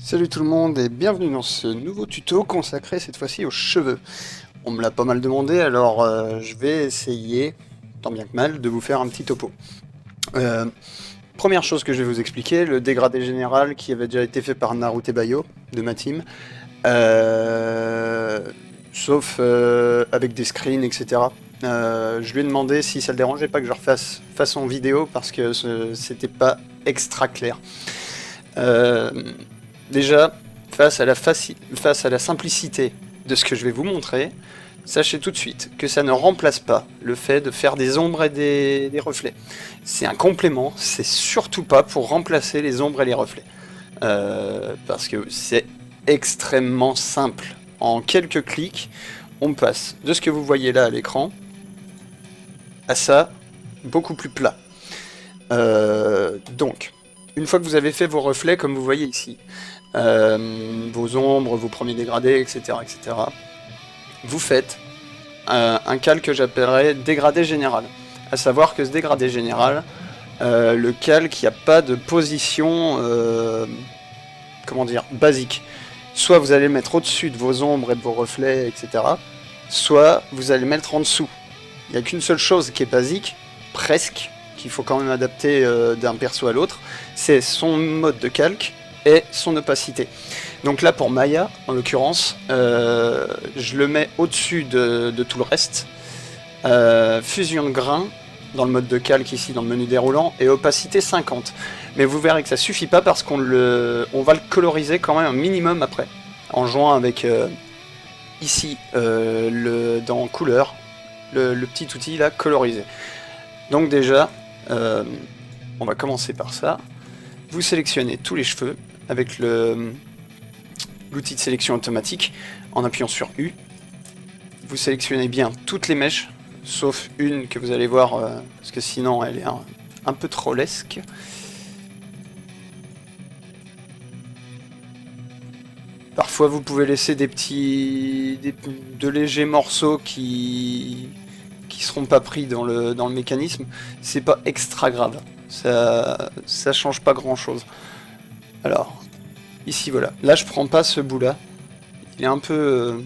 Salut tout le monde et bienvenue dans ce nouveau tuto consacré cette fois-ci aux cheveux. On me l'a pas mal demandé, alors je vais essayer, tant bien que mal, de vous faire un petit topo. Euh, Première chose que je vais vous expliquer, le dégradé général qui avait déjà été fait par Narute Bayo de ma team. Euh, Sauf avec des screens, etc. Je lui ai demandé si ça le dérangeait pas que je refasse façon vidéo parce que c'était pas extra clair. Euh, Déjà, face à la simplicité de ce que je vais vous montrer, sachez tout de suite que ça ne remplace pas le fait de faire des ombres et des reflets. C'est un complément, c'est surtout pas pour remplacer les ombres et les reflets. Parce que c'est extrêmement simple. En quelques clics, on passe de ce que vous voyez là à l'écran à ça, beaucoup plus plat. Donc, une fois que vous avez fait vos reflets, comme vous voyez ici, vos ombres, vos premiers dégradés, etc., vous faites un calque que j'appellerais dégradé général. À savoir que ce dégradé général, le calque, il n'y a pas de position, comment dire, basique. Soit vous allez le mettre au-dessus de vos ombres et de vos reflets, etc., soit vous allez le mettre en dessous. Il n'y a qu'une seule chose qui est basique, presque, qu'il faut quand même adapter d'un perso à l'autre, c'est son mode de calque et son opacité. Donc là pour Maya, en l'occurrence, je le mets au-dessus de tout le reste. Fusion de grains, dans le mode de calque ici, dans le menu déroulant, et opacité 50. Mais vous verrez que ça suffit pas parce on va le coloriser quand même un minimum après, en jouant avec ici, dans couleur, le petit outil là, coloriser. Donc déjà, on va commencer par ça. Vous sélectionnez tous les cheveux avec l'outil de sélection automatique en appuyant sur U. Vous sélectionnez bien toutes les mèches, sauf une que vous allez voir, parce que sinon elle est un peu trollesque. Parfois vous pouvez laisser de légers morceaux qui seront pas pris dans le mécanisme. C'est pas extra grave, ça change pas grand chose. Alors, ici voilà, là je prends pas ce bout là, il est un peu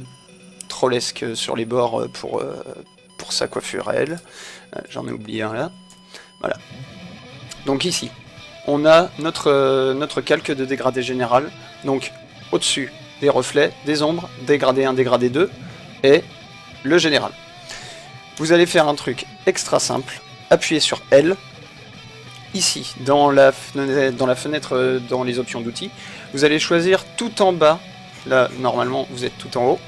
trollesque sur les bords pour sa coiffure à elle. J'en ai oublié un là, voilà. Donc ici, on a notre calque de dégradé général, donc au-dessus des reflets, des ombres, dégradé 1, dégradé 2, et le général. Vous allez faire un truc extra simple, appuyez sur L, ici, dans la fenêtre, dans les options d'outils, vous allez choisir tout en bas, là normalement vous êtes tout en haut,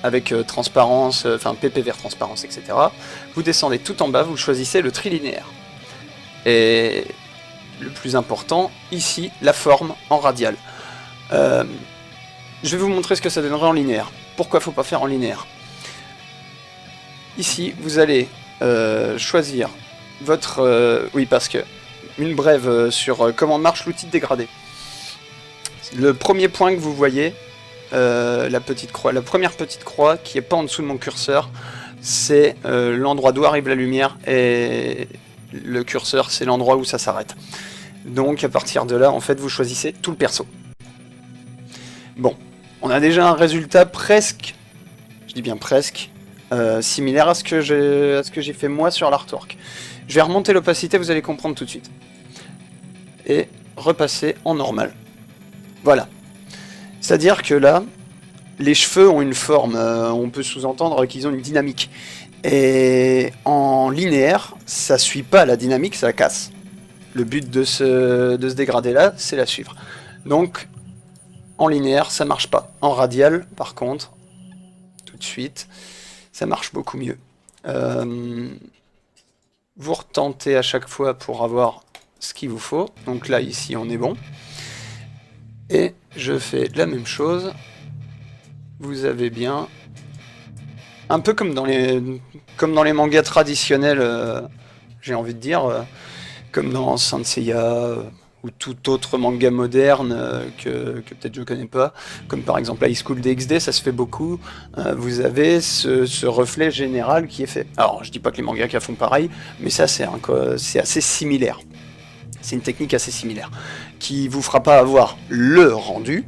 avec transparence, enfin PP vers transparence, etc. Vous descendez tout en bas, vous choisissez le trilinéaire. Et le plus important, ici, la forme en radial. Je vais vous montrer ce que ça donnerait en linéaire. Pourquoi faut pas faire en linéaire? Ici, vous allez choisir votre... oui, parce que une brève sur comment marche l'outil de dégradé. Le premier point que vous voyez, la première petite croix qui est pas en dessous de mon curseur, c'est l'endroit d'où arrive la lumière, et le curseur c'est l'endroit où ça s'arrête. Donc à partir de là, en fait, vous choisissez tout le perso. Bon, on a déjà un résultat presque, je dis bien presque, similaire à ce que j'ai fait moi sur l'artwork. Je vais remonter l'opacité, vous allez comprendre tout de suite. Et repasser en normal. Voilà. C'est-à-dire que là, les cheveux ont une forme, on peut sous-entendre qu'ils ont une dynamique. Et en linéaire, ça suit pas la dynamique, ça casse. Le but de ce dégradé-là, c'est la suivre. Donc, en linéaire, ça marche pas. En radial, par contre, tout de suite, ça marche beaucoup mieux. Vous retentez à chaque fois pour avoir ce qu'il vous faut. Donc là, ici, on est bon. Et je fais la même chose. Vous avez bien... Un peu comme dans les mangas traditionnels, j'ai envie de dire, comme dans Saint Seiya, ou tout autre manga moderne que peut-être je connais pas, comme par exemple High School DxD, ça se fait beaucoup. Vous avez ce reflet général qui est fait. Alors, je dis pas que les mangaka font pareil, mais ça c'est assez similaire. C'est une technique assez similaire, qui vous fera pas avoir le rendu,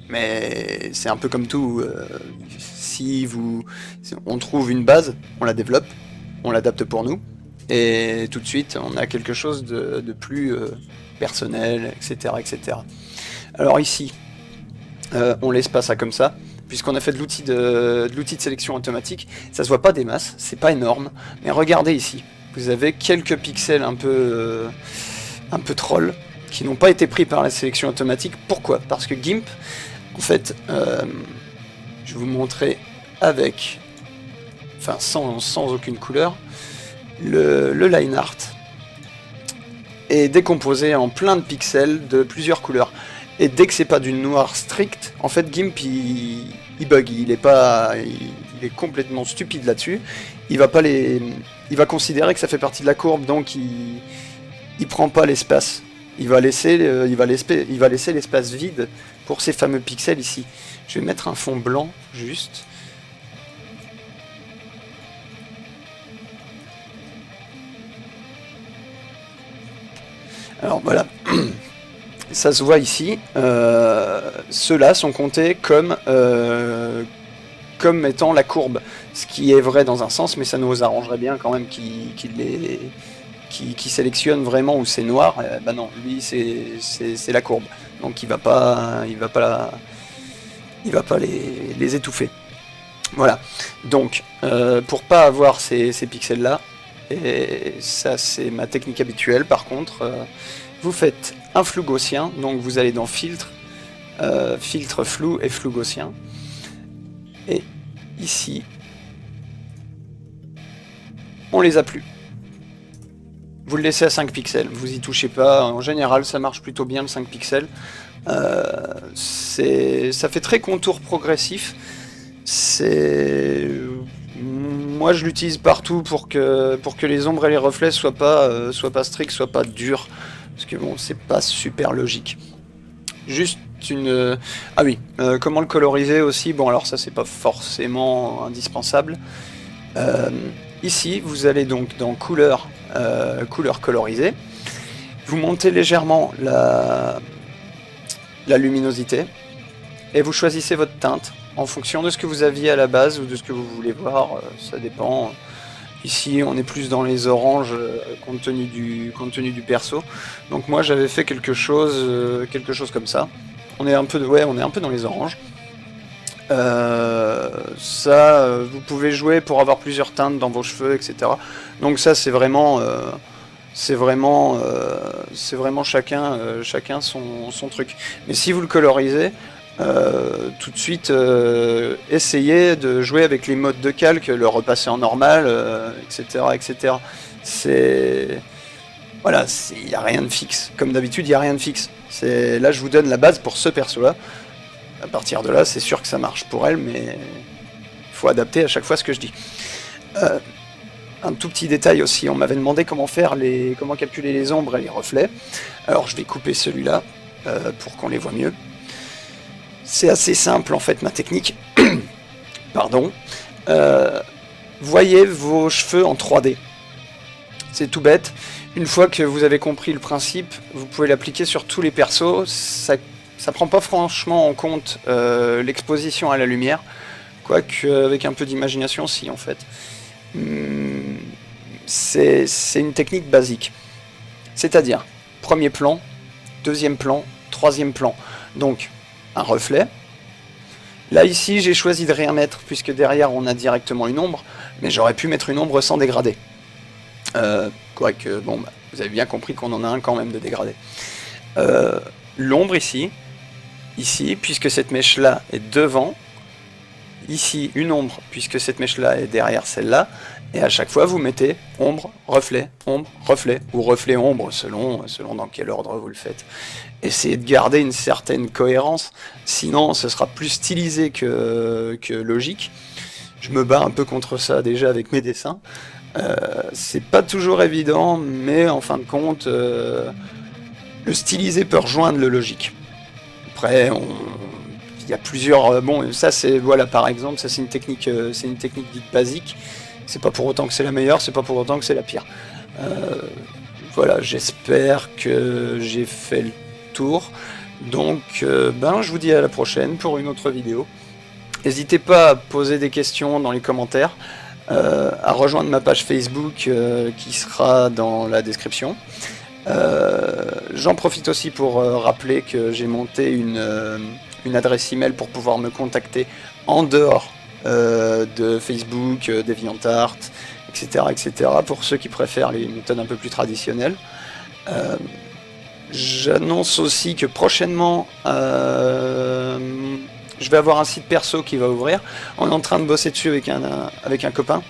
mais c'est un peu comme tout, si on trouve une base, on la développe, on l'adapte pour nous, et tout de suite on a quelque chose de plus personnel, etc., etc. Alors ici, on laisse pas ça comme ça, puisqu'on a fait de l'outil de sélection automatique. Ça se voit pas des masses, c'est pas énorme, mais regardez ici, vous avez quelques pixels un peu troll, qui n'ont pas été pris par la sélection automatique. Pourquoi? Parce que GIMP, en fait, je vais vous montrer avec, enfin sans aucune couleur, le line art est décomposé en plein de pixels de plusieurs couleurs. Et dès que c'est pas du noir strict, en fait GIMP il bug, il est complètement stupide là-dessus. Il va considérer que ça fait partie de la courbe, donc il prend pas l'espace. Il va laisser l'espace vide pour ces fameux pixels ici. Je vais mettre un fond blanc juste. Alors voilà. Ça se voit ici, ceux-là sont comptés comme étant la courbe, ce qui est vrai dans un sens, mais ça nous arrangerait bien quand même qu'il sélectionne vraiment où c'est noir. Bah non, lui c'est la courbe, donc il va pas les étouffer. Voilà, donc pour pas avoir ces pixels là, et ça c'est ma technique habituelle, par contre, vous faites un flou gaussien, donc vous allez dans filtre, filtre flou et flou gaussien, et ici on les a plus. Vous le laissez à 5 pixels, vous y touchez pas, en général ça marche plutôt bien le 5 pixels. Ça fait très contour progressif. Moi je l'utilise partout pour que les ombres et les reflets soient pas stricts, soient pas durs. Parce que bon, c'est pas super logique. Juste une... Ah oui, comment le coloriser aussi? Bon, alors ça c'est pas forcément indispensable. Ici, vous allez donc dans couleur, couleur colorisée. Vous montez légèrement la luminosité. Et vous choisissez votre teinte en fonction de ce que vous aviez à la base ou de ce que vous voulez voir. Ça dépend. Ici, on est plus dans les oranges compte tenu du perso. Donc moi, j'avais fait quelque chose comme ça. On est un peu dans les oranges. Ça, vous pouvez jouer pour avoir plusieurs teintes dans vos cheveux, etc. Donc ça, c'est vraiment chacun son truc. Mais si vous le colorisez, tout de suite essayez de jouer avec les modes de calque, le repasser en normal, etc., etc. Voilà, il n'y a rien de fixe. Comme d'habitude, il n'y a rien de fixe. Là, je vous donne la base pour ce perso-là. À partir de là, c'est sûr que ça marche pour elle, mais il faut adapter à chaque fois ce que je dis. Un tout petit détail aussi, on m'avait demandé comment calculer les ombres et les reflets. Alors, je vais couper celui-là pour qu'on les voit mieux. C'est assez simple en fait ma technique. Pardon. Voyez vos cheveux en 3D. C'est tout bête. Une fois que vous avez compris le principe, vous pouvez l'appliquer sur tous les persos. Ça prend pas franchement en compte l'exposition à la lumière. Quoique avec un peu d'imagination, si en fait. C'est une technique basique. C'est-à-dire, premier plan, deuxième plan, troisième plan. Donc, un reflet. Là ici j'ai choisi de rien mettre puisque derrière on a directement une ombre, mais j'aurais pu mettre une ombre sans dégradé. Quoique bon, vous avez bien compris qu'on en a un quand même de dégradé. L'ombre ici, puisque cette mèche là est devant, ici une ombre puisque cette mèche là est derrière celle-là, et à chaque fois vous mettez ombre, reflet, ou reflet ombre selon dans quel ordre vous le faites. Essayez de garder une certaine cohérence, sinon ce sera plus stylisé que logique. Je me bats un peu contre ça déjà avec mes dessins. C'est pas toujours évident, mais en fin de compte, le stylisé peut rejoindre le logique. Après, il y a plusieurs... bon, ça c'est... Voilà, par exemple, ça c'est une technique dite basique. C'est pas pour autant que c'est la meilleure, c'est pas pour autant que c'est la pire. voilà, j'espère que j'ai fait le tour. Donc, je vous dis à la prochaine pour une autre vidéo. N'hésitez pas à poser des questions dans les commentaires, à rejoindre ma page Facebook qui sera dans la description. J'en profite aussi pour rappeler que j'ai monté une adresse email pour pouvoir me contacter en dehors de Facebook, DeviantArt, etc., etc., pour ceux qui préfèrent les méthodes un peu plus traditionnelles. J'annonce aussi que prochainement, je vais avoir un site perso qui va ouvrir. On est en train de bosser dessus avec un copain.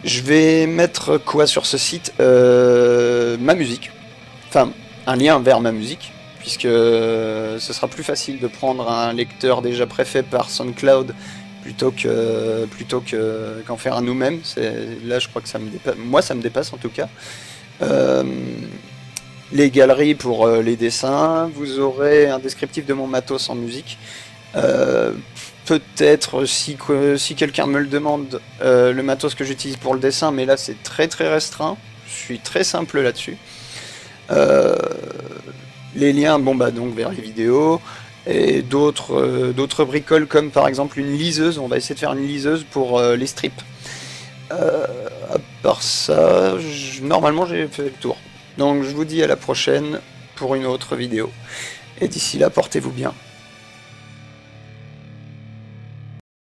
Je vais mettre quoi sur ce site? Ma musique. Enfin, un lien vers ma musique, puisque ce sera plus facile de prendre un lecteur déjà préfet par SoundCloud plutôt qu'en faire un nous-mêmes. Là, je crois que ça me dépasse. Moi, ça me dépasse en tout cas. Les galeries pour les dessins. Vous aurez un descriptif de mon matos en musique. Peut-être si quelqu'un me le demande, le matos que j'utilise pour le dessin, mais là c'est très très restreint. Je suis très simple là-dessus. Les liens, donc vers les vidéos et d'autres bricoles comme par exemple une liseuse. On va essayer de faire une liseuse pour les strips. À part ça, normalement j'ai fait le tour. Donc je vous dis à la prochaine pour une autre vidéo. Et d'ici là, portez-vous bien.